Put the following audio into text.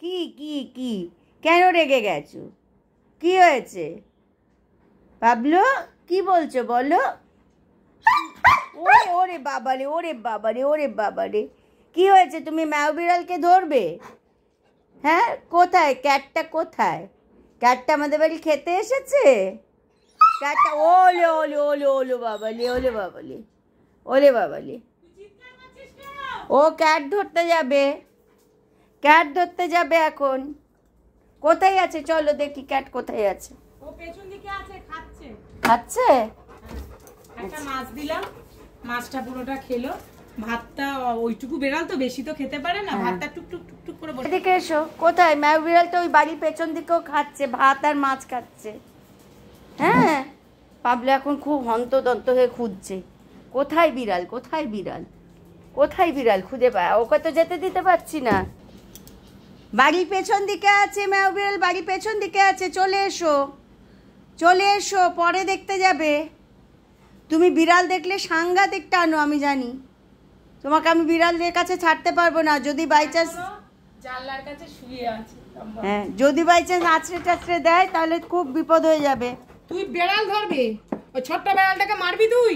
কি কি কি কেন রেগে গেছো? কি হয়েছে বাবলু? কি বলছো বলো? ওরে ওরে বাবারে, ওরে বাবারে, ওরে বাবারে, কি হয়েছে? তুমি ম্যাও বিড়ালকে ধরবে? হ্যাঁ, কোথায় ক্যাটটা? কোথায় ক্যাটটা? আমাদের বাড়ি খেতে এসেছে ক্যাটটা? ওলে ওলে ওলে ওলে বাবালে, ওলে বাবালে, ওলে বাবালে। ও ক্যাট ধরতে যাবে, ক্যাট ধরতে যাবে এখন। কোথায় আছে? চলো দেখি ক্যাট কোথায় আছে। ও পেছন দিকে আছে, খাচ্ছে। খাচ্ছে? একটা মাছ দিলাম, মাছটা পুরোটা খেলো। ভাতটা ওইটুকু বেড়াল তো বেশি তো খেতে পারে না, ভাতটা টুকটুক টুকটুক করে বসে। এদিকে এসো। কোথায় ম্যাও বিড়াল? তো ওই বাড়ির পেছন দিকেও খাচ্ছে, ভাত আর মাছ খাচ্ছে। হ্যাঁ, পাবলো এখন খুব হন্তদন্ত হয়ে খুঁজছে কোথায় বিড়াল, কোথায় বিড়াল, কোথায় বিড়াল খুঁজে পায়। ওকে তো যেতে দিতে পারছি না। বাড়ির পেছন দিকে আছে ম্যাও বিড়াল, বাড়ির পেছন দিকে আছে। চলে এসো, চলে এসো, পরে দেখতে যাবে। তুমি বিড়াল দেখলে সাংঘাতিক টানো, আমি জানি। তোমাকে আমি বিড়ালদের কাছে ছাড়তে পারবো না। যদি বাই চান্স জানলার কাছে শুয়ে আছে। হ্যাঁ, যদি বাই চান্স আছড়ে টাছড়ে দেয় তাহলে খুব বিপদ হয়ে যাবে। তুই বেড়াল ধরবি? ওই ছোট্ট বেড়ালটাকে মারবি তুই?